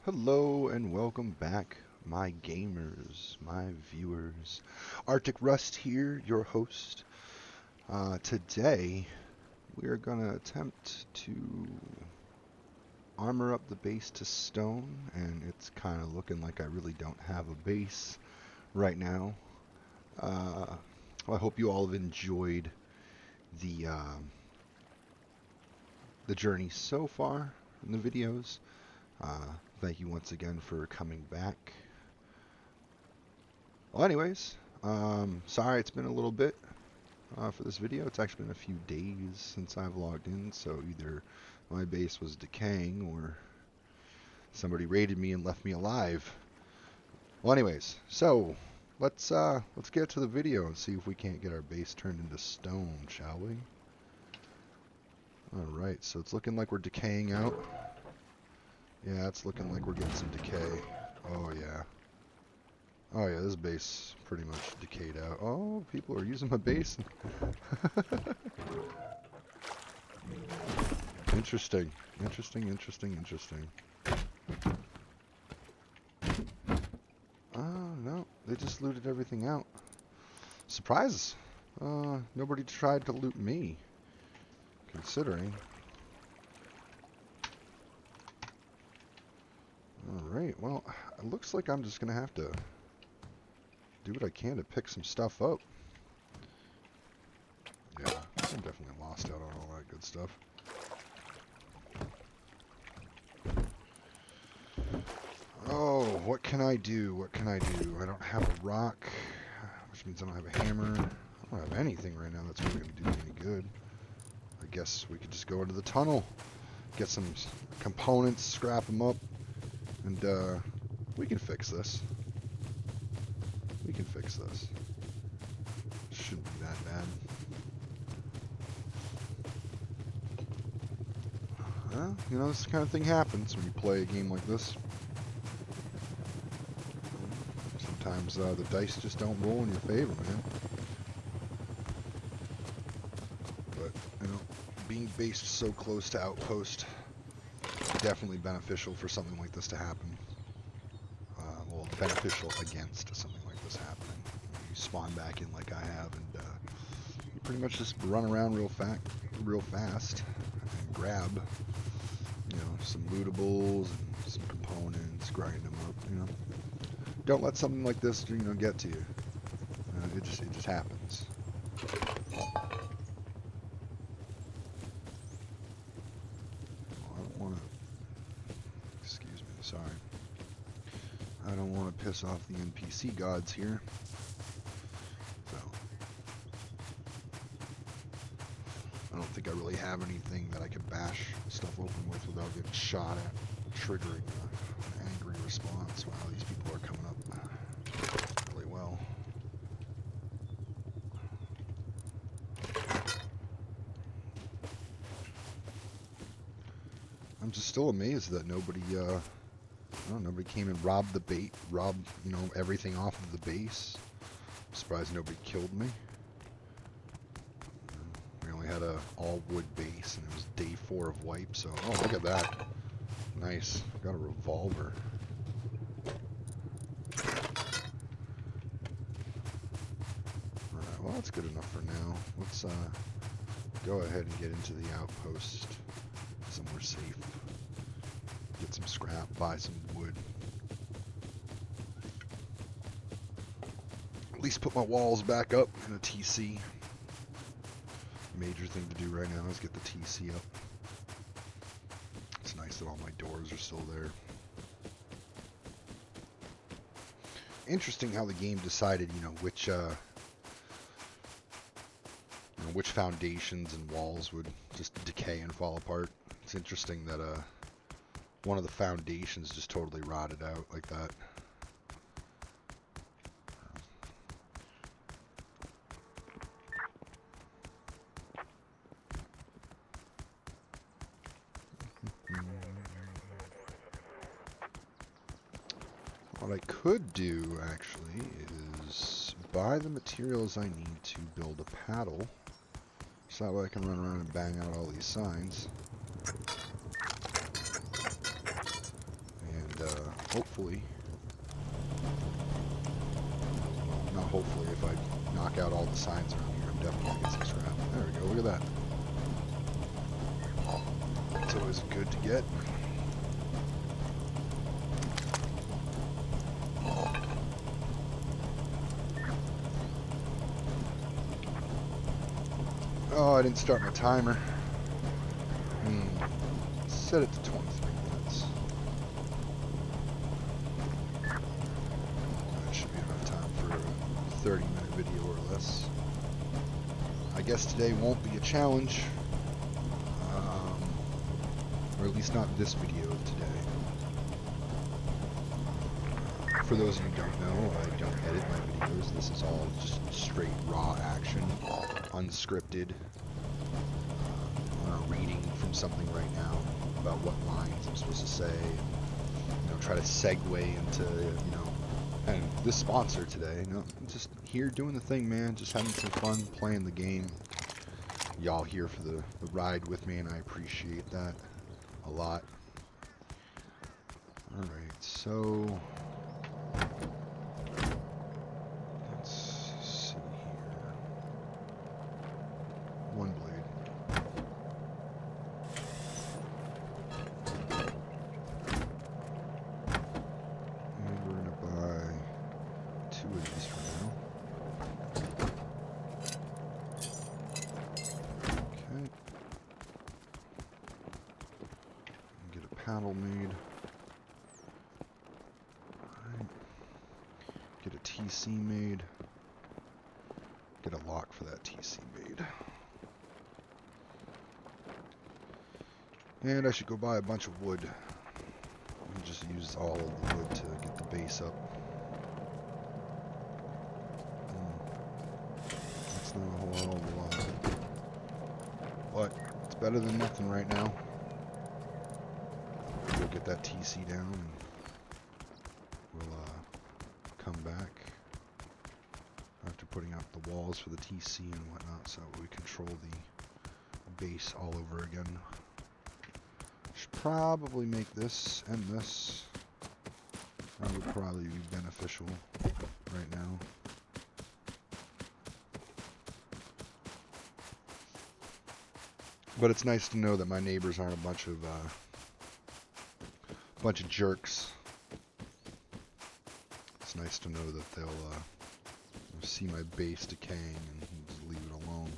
Hello and welcome back, my gamers, my viewers. ArcticRust here, your host. Today, we are going to attempt to armor up the base to stone, and it's kind of looking like I really don't have a base right now. Uh, well, I hope you all have enjoyed the, the journey so far in the videos. Thank you once again for coming back. Well, anyways, sorry it's been a little bit for this video. It's actually been a few days since I've logged in, so either my base was decaying or somebody raided me and left me alive. Well, anyways, so let's get to the video and see if we can't get our base turned into stone, shall we? All right, so it's looking like we're decaying out. Yeah, it's looking like we're getting some decay. Oh yeah. Oh yeah, this base pretty much decayed out. Oh, people are using my base. Interesting. Interesting. No, they just looted everything out. Surprise! Nobody tried to loot me, considering. Alright, well, it looks like I'm just gonna have to do what I can to pick some stuff up. Yeah, I'm definitely lost out on all that good stuff. Oh, what can I do? What can I do? I don't have a rock, which means I don't have a hammer. I don't have anything right now that's really going to do me any good. I guess we could just go into the tunnel, get some components, scrap them up, and we can fix this. We can fix this. Shouldn't be that bad. Well, you know, this kind of thing happens when you play a game like this. Sometimes the dice just don't roll in your favor, man. But, you know, being based so close to Outpost is definitely beneficial for something like this to happen. Well, beneficial against something like this happening. You spawn back in like I have, and you pretty much just run around real fast, and grab, you know, some lootables and some components, grind them up, you know. Don't let something like this, you know, get to you. It just happens. Well, I don't want to. Excuse me. Sorry. I don't want to piss off the NPC gods here. So I don't think I really have anything that I could bash stuff open with without getting shot at, triggering an angry response. Wow, these people are coming up really well. I'm just still amazed that nobody, nobody came and robbed the bait, you know, everything off of the base. I'm surprised nobody killed me. We only had a all wood base, and it was day 4 of wipe. So, oh, look at that! Nice, got a revolver. Alright, well that's good enough for now. Let's go ahead and get into the outpost somewhere safe. Get some scrap, buy some wood. At least put my walls back up in a TC. Major thing to do right now is get the TC up. It's nice that all my doors are still there. Interesting how the game decided, you know, which foundations and walls would just decay and fall apart. It's interesting that one of the foundations just totally rotted out like that. What I could do, actually, is buy the materials I need to build a paddle. So that way I can run around and bang out all these signs. And hopefully, not hopefully, if I knock out all the signs around here, I'm definitely going to get some scrap. There we go, look at that. It's always good to get. Oh, I didn't start my timer. Set it to 23 minutes. That should be enough time for a 30-minute video or less. I guess today won't be a challenge. Or at least not this video today. For those of you who don't know, I don't edit my videos. This is all just straight raw action, unscripted. I'm reading from something right now about what lines I'm supposed to say, and, you know, try to segue into, you know, and this sponsor today. You know, I'm just here doing the thing, man. Just having some fun playing the game. Y'all here for the ride with me, and I appreciate that a lot. All right, so let's see here. One blade. And we're gonna buy 2 of these for now. Okay. Get a paddle made. Get a TC made. Get a lock for that TC made. And I should go buy a bunch of wood. And just use all of the wood to get the base up. That's not a whole hell of a lot. But it's better than nothing right now. Go get that TC down and we'll come back after putting up the walls for the TC and whatnot, so we control the base all over again. Should probably make this and this. That would probably be beneficial right now. But it's nice to know that my neighbors aren't a bunch of jerks. It's nice to know that they'll see my base decaying and just leave it alone.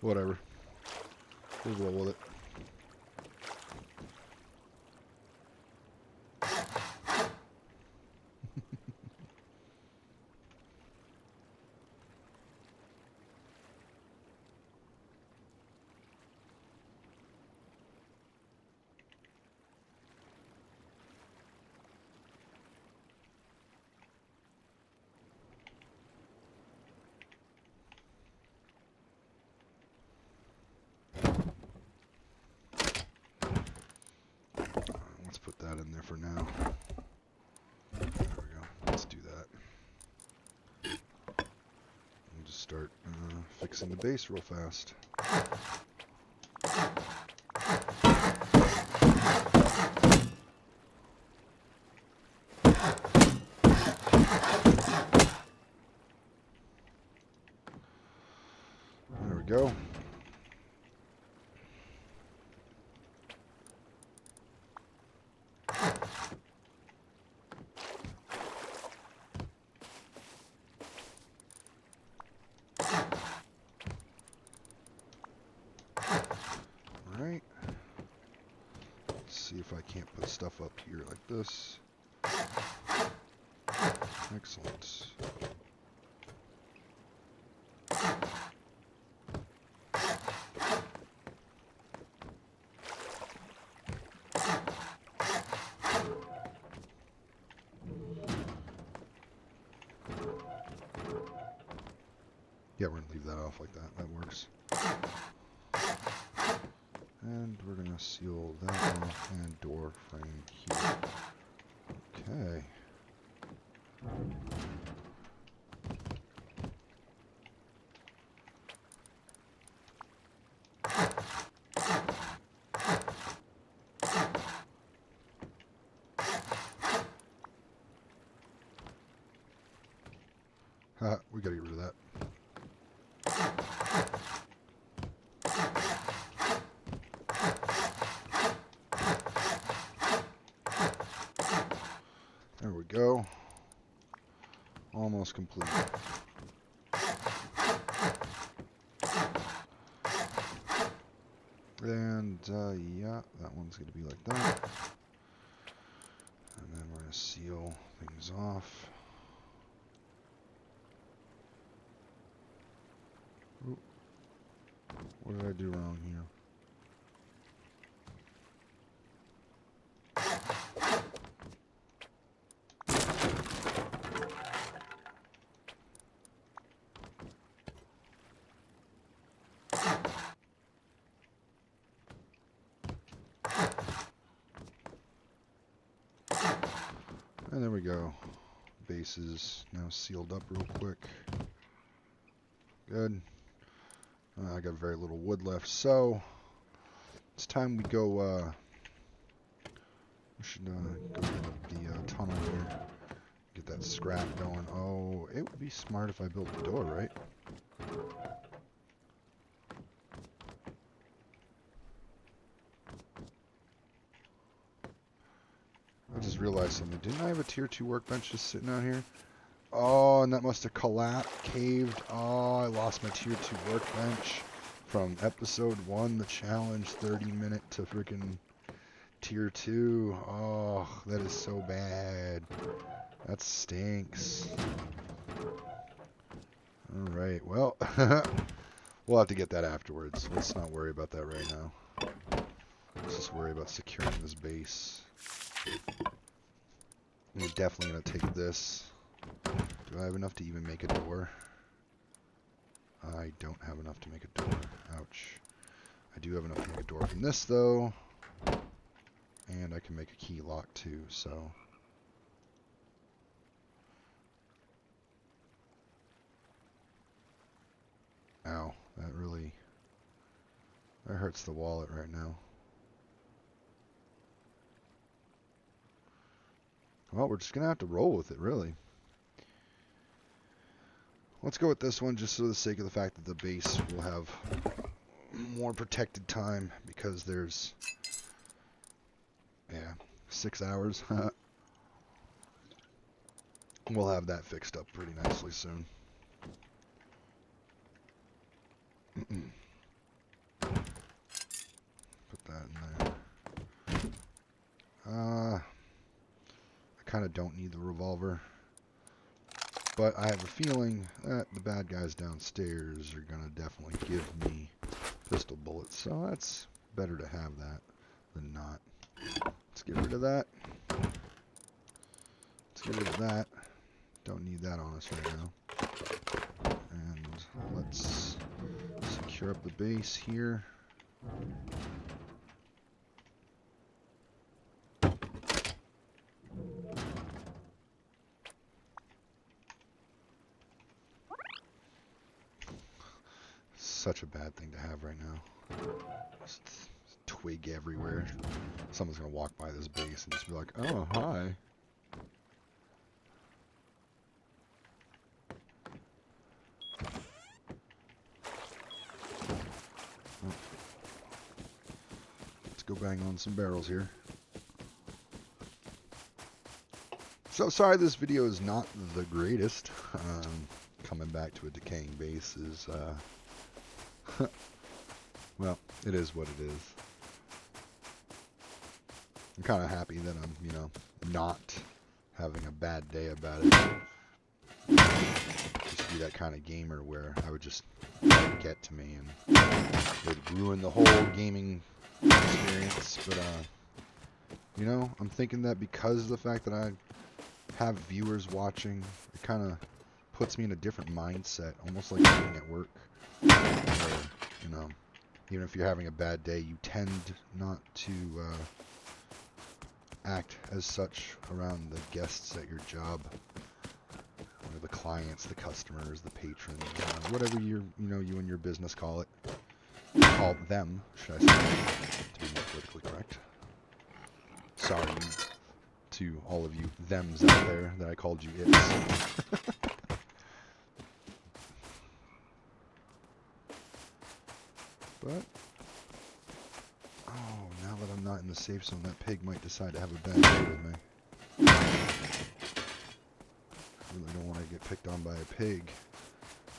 Whatever. We'll roll with it. Let's put that in there for now. There we go. Let's do that. We'll just start fixing the base real fast. There we go. Alright. Let's see if I can't put stuff up here like this. Excellent. Yeah, we're going to leave that off like that. That works. And we're going to seal that off and door frame here. Okay. We gotta get rid of that. There we go. Almost complete. And yeah, that one's gonna be like that. And then we're gonna seal things off. Ooh. What did I do wrong here? And there we go. Base is now sealed up real quick. Good. I got very little wood left, so it's time we go. We should go to the tunnel here. Get that scrap going. Oh, it would be smart if I built a door, right? I just realized something. Didn't I have a tier 2 workbench just sitting out here? Oh, and that must have caved. Oh, I lost my tier 2 workbench from episode 1, the challenge, 30-minute to freaking tier 2. Oh, that is so bad. That stinks. Alright, well, we'll have to get that afterwards. Let's not worry about that right now. Let's just worry about securing this base. We're definitely going to take this. Do I have enough to even make a door? I don't have enough to make a door. Ouch. I do have enough to make a door from this, though. And I can make a key lock, too, so... Ow, that really... That hurts the wallet right now. Well, we're just going to have to roll with it, really. Let's go with this one just for the sake of the fact that the base will have more protected time because there's, yeah, 6 hours. We'll have that fixed up pretty nicely soon. Put that in there. I kind of don't need the revolver. But I have a feeling that the bad guys downstairs are going to definitely give me pistol bullets. So that's better to have that than not. Let's get rid of that. Let's get rid of that. Don't need that on us right now. And let's secure up the base here. Such a bad thing to have right now. Just twig everywhere. Someone's gonna walk by this base and just be like, "Oh, hi." Oh. Let's go bang on some barrels here. So sorry this video is not the greatest. Coming back to a decaying base is well, it is what it is. I'm kind of happy that I'm, you know, not having a bad day about it. Just be that kind of gamer where I would just let it get to me and it would ruin the whole gaming experience. But, you know, I'm thinking that because of the fact that I have viewers watching, it kind of puts me in a different mindset, almost like being at work. Where, you know, even if you're having a bad day, you tend not to act as such around the guests at your job, or the clients, the customers, the patrons, whatever you and your business call it. Call them, should I say, to be more politically correct. Sorry to all of you thems out there that I called you it's. But, oh, now that I'm not in the safe zone, that pig might decide to have a bad day with me. I really don't want to get picked on by a pig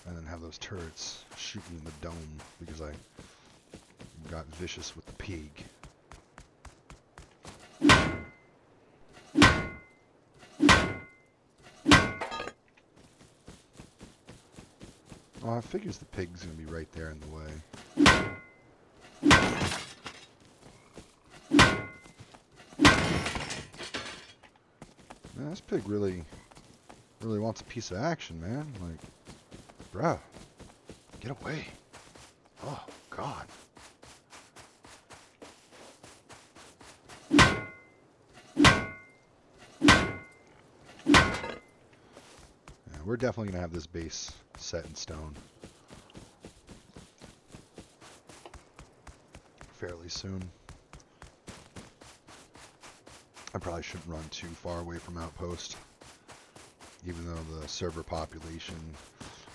and then have those turrets shoot me in the dome because I got vicious with the pig. Oh, I figures the pig's gonna be right there in the way. Man, this pig really wants a piece of action, man. Like, bruh, get away. Oh, God. Yeah, we're definitely gonna have this base set in stone fairly soon. I probably shouldn't run too far away from Outpost, even though the server population...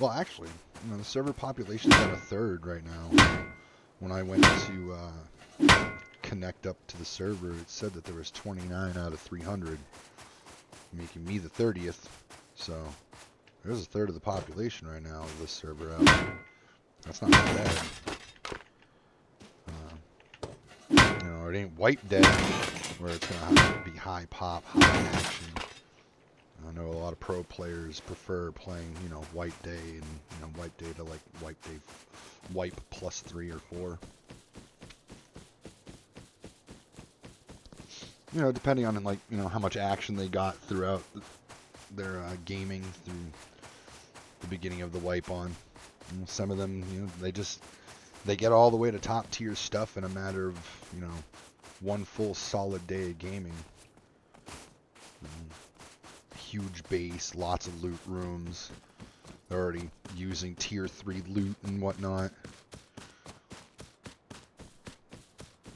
Well, actually, you know, the server population's at a third right now. When I went to connect up to the server, it said that there was 29 out of 300, making me the 30th. So there's a third of the population right now of this server out. That's not bad. You know, it ain't White Dead, where it's going to have to be high pop, high action. I know a lot of pro players prefer playing, you know, White Day and, you know, White Day to like White Day Wipe plus 3 or 4. You know, depending on, like, you know, how much action they got throughout their gaming through the beginning of the wipe on. You know, some of them, you know, they get all the way to top tier stuff in a matter of, you know, one full solid day of gaming. Huge base, lots of loot rooms. They're already using tier 3 loot and whatnot.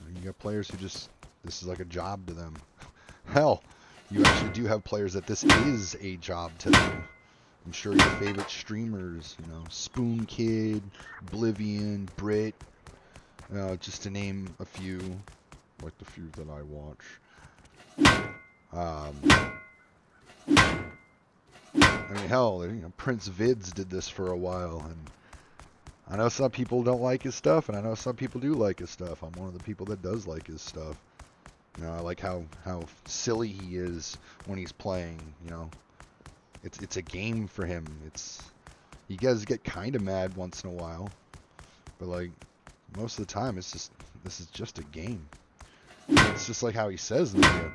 And you got players who just, this is like a job to them. Hell, you actually do have players that this is a job to them. I'm sure your favorite streamers, you know, Spoon Kid, Oblivion, Brit, just to name a few, like the few that I watch. I mean, hell, you know, Prince Vids did this for a while, and I know some people don't like his stuff, and I know some people do like his stuff. I'm one of the people that does like his stuff. You know, I like how silly he is when he's playing. You know, it's a game for him. You guys get kind of mad once in a while, but like most of the time, this is just a game. It's just like how he says in the video.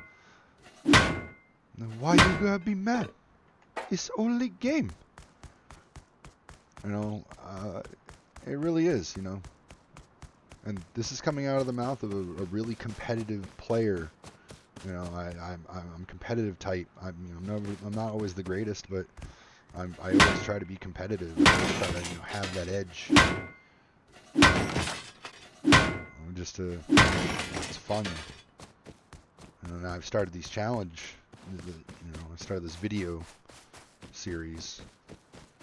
Now, why you gotta be mad? It's only game. You know, it really is, you know. And this is coming out of the mouth of a really competitive player. You know, I'm competitive type. I'm not always the greatest, but I always try to be competitive. I always try to, you know, have that edge. It's fun. And I've started these I started this video series.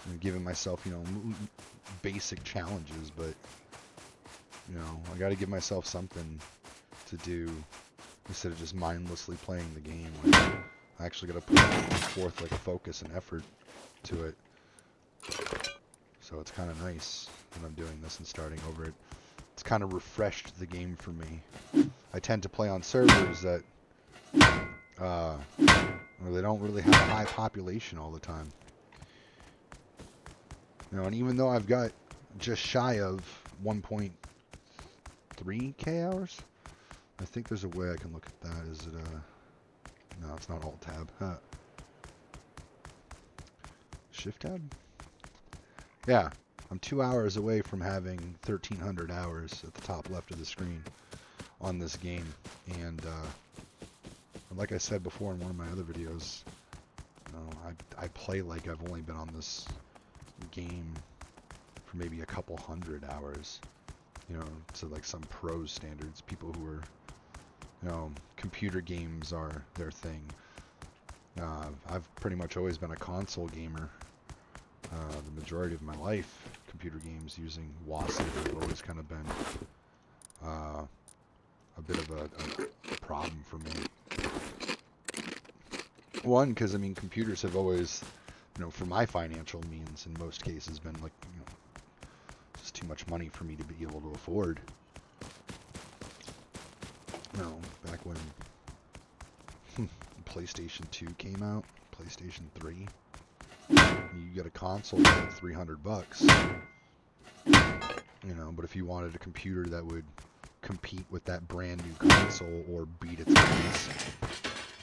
I'm giving myself, you know, basic challenges, but, you know, I got to give myself something to do instead of just mindlessly playing the game. Like, I actually got to put forth like a focus and effort to it. So it's kind of nice that I'm doing this and starting over it. It's kind of refreshed the game for me. I tend to play on servers that where they don't really have a high population all the time. You know, and even though I've got just shy of 1.3k hours, I think there's a way I can look at that. Is it no, it's not Alt Tab. Shift Tab? Yeah, I'm 2 hours away from having 1,300 hours at the top left of the screen on this game. And like I said before in one of my other videos, you know, I play like I've only been on this game for maybe a couple hundred hours, you know, to like some pro standards. People who are, you know, computer games are their thing. I've pretty much always been a console gamer. The majority of my life, computer games using WASD have always kind of been a bit of a problem for me. One, because I mean, computers have always, you know, for my financial means, in most cases, been like, you know, just too much money for me to be able to afford. You know, back when PlayStation 2 came out, PlayStation 3, you get a console for like $300. You know, but if you wanted a computer that would compete with that brand new console or beat its price,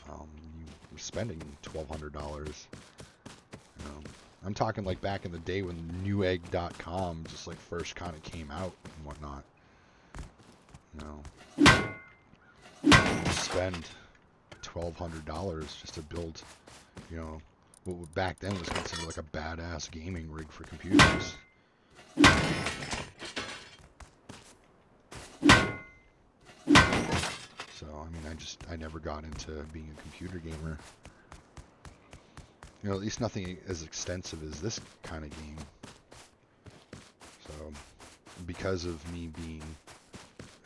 you're spending $1,200. You know, I'm talking like back in the day when Newegg.com just like first kind of came out and whatnot. You know, you spend $1,200 just to build, you know, what back then was considered like a badass gaming rig for computers. So, I mean, I never got into being a computer gamer. You know, at least nothing as extensive as this kind of game. So, because of me being,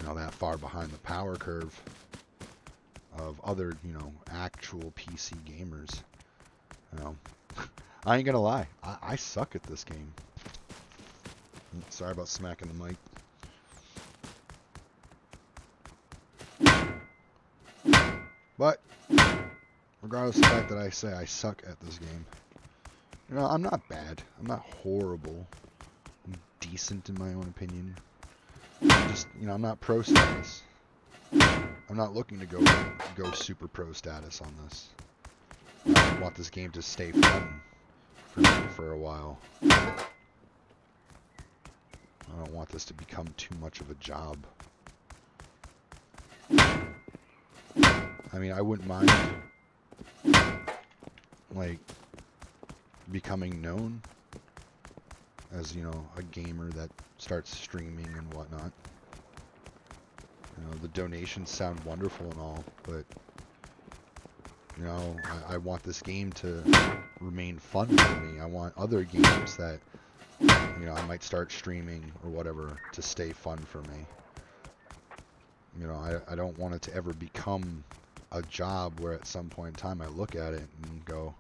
you know, that far behind the power curve of other, you know, actual PC gamers, you know, I ain't gonna lie, I suck at this game. Sorry about smacking the mic. But, regardless of the fact that I say I suck at this game, you know, I'm not bad. I'm not horrible. I'm decent in my own opinion. I'm just, you know, I'm not pro status. I'm not looking to go super pro status on this. I want this game to stay fun for me for a while. I don't want this to become too much of a job. I mean, I wouldn't mind, like, becoming known as, you know, a gamer that starts streaming and whatnot. You know, the donations sound wonderful and all, but, you know, I want this game to remain fun for me. I want other games that, you know, I might start streaming or whatever to stay fun for me. You know, I don't want it to ever become a job where at some point in time I look at it and go,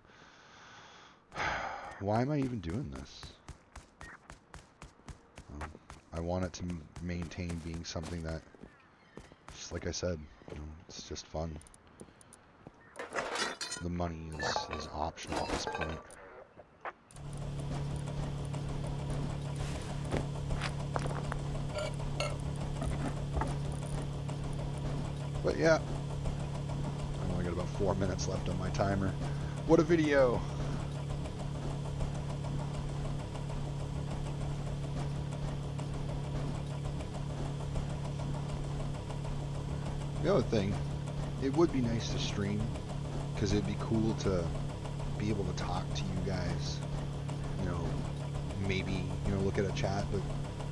why am I even doing this? I want it to maintain being something that, just like I said, you know, it's just fun. The money is optional at this point. But yeah, I've only got about 4 minutes left on my timer. What a video! The other thing, it would be nice to stream, because it'd be cool to be able to talk to you guys. You know, maybe, you know, look at a chat, but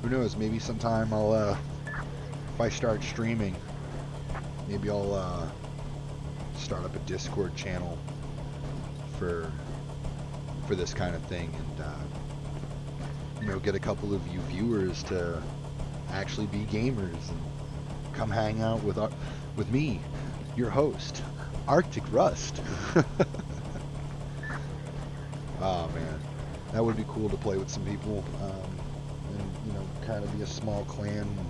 who knows, maybe sometime I'll, if I start streaming, maybe I'll start up a Discord channel for this kind of thing, and you know, get a couple of you viewers to actually be gamers and come hang out with me, your host, ArcticRust. Oh man, that would be cool to play with some people, and you know, kind of be a small clan, and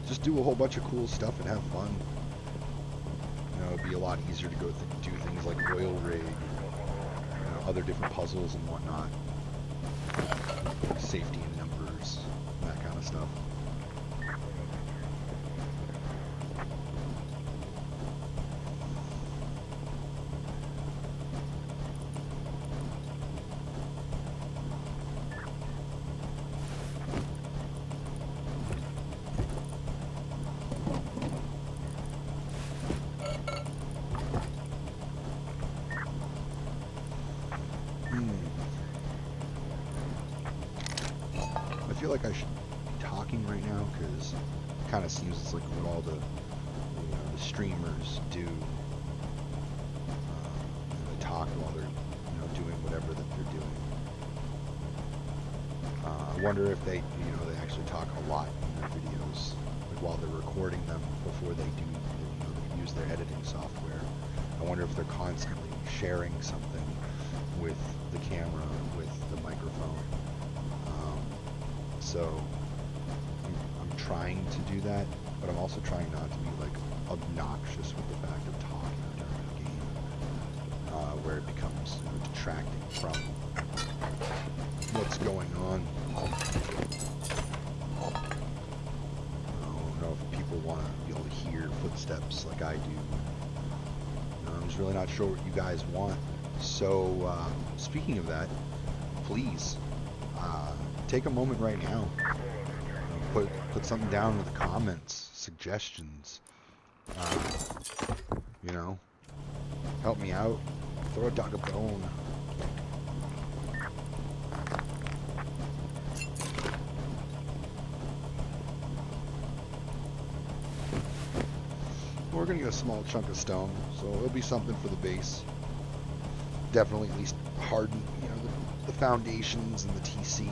just do a whole bunch of cool stuff and have fun. You know, it'd be a lot easier to go do things like oil rig, you know, other different puzzles and whatnot, safety in numbers, that kind of stuff. like I should be talking right now because it kind of seems it's like what all the streamers do. They talk while they're doing whatever that they're doing. I wonder if they they actually talk a lot in their videos, like while they're recording them before they do they use their editing software. I wonder if they're constantly sharing something with the camera, with the microphone. So I'm trying to do that, but I'm also trying not to be like obnoxious with the fact of talking during the game, where it becomes detracting from what's going on. I don't know if people want to be able to hear footsteps like I do. I'm just really not sure what you guys want. So, speaking of that, please take a moment right now. Put something down in the comments, suggestions. Help me out. Throw a dog a bone. We're gonna get a small chunk of stone, so it'll be something for the base. Definitely at least harden, the foundations and the TC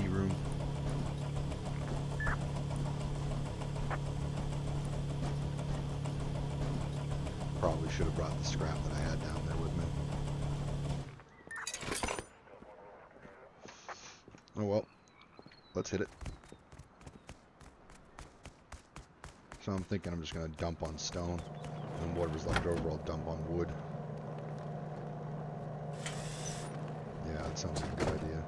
room. Probably should have brought the scrap that I had down there with me. Oh well, let's hit it. So I'm thinking I'm just going to dump on stone, and whatever's left over I'll dump on wood. Yeah, that sounds like a good idea.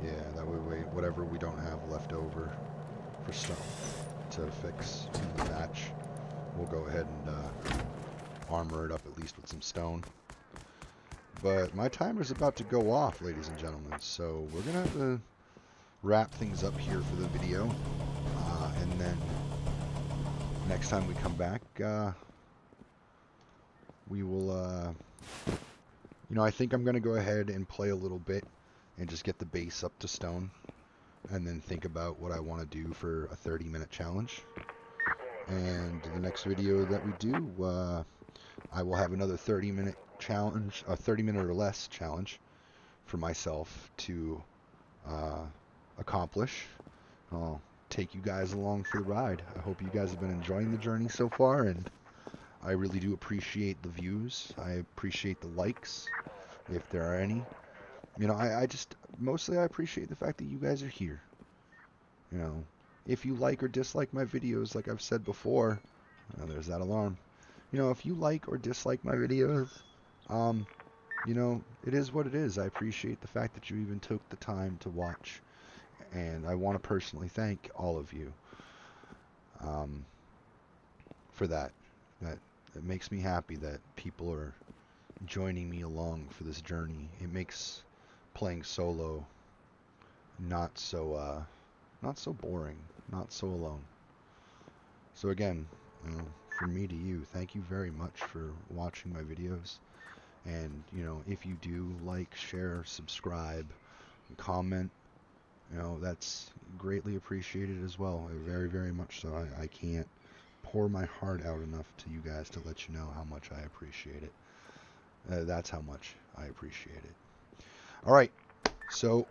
Yeah, that way whatever we don't have left over for stone to fix in the batch, we'll go ahead and armor it up at least with some stone. But my timer's about to go off, ladies and gentlemen, so we're going to have to wrap things up here for the video, and then next time we come back, we will, I think I'm going to go ahead and play a little bit and just get the base up to stone, and then think about what I want to do for a 30-minute challenge. And the next video that we do, I will have another 30-minute challenge, a 30-minute or less challenge for myself to accomplish. I'll take you guys along for the ride. I hope you guys have been enjoying the journey so far, and I really do appreciate the views. I appreciate the likes, if there are any. I just mostly I appreciate the fact that you guys are here. If you like or dislike my videos, like I've said before, there's that alarm. If you like or dislike my videos, it is what it is. I appreciate the fact that you even took the time to watch. And I want to personally thank all of you for that. It makes me happy that people are joining me along for this journey. It makes playing solo not so boring, not so alone. So again, from me to you, thank you very much for watching my videos. And if you do like, share, subscribe, and comment, that's greatly appreciated as well. Very, very much so. I can't pour my heart out enough to you guys to let you know how much I appreciate it. That's how much I appreciate it. Alright, so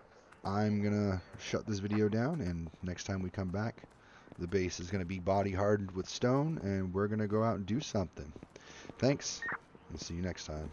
I'm going to shut this video down, and next time we come back, the base is going to be body hardened with stone, and we're going to go out and do something. Thanks, and see you next time.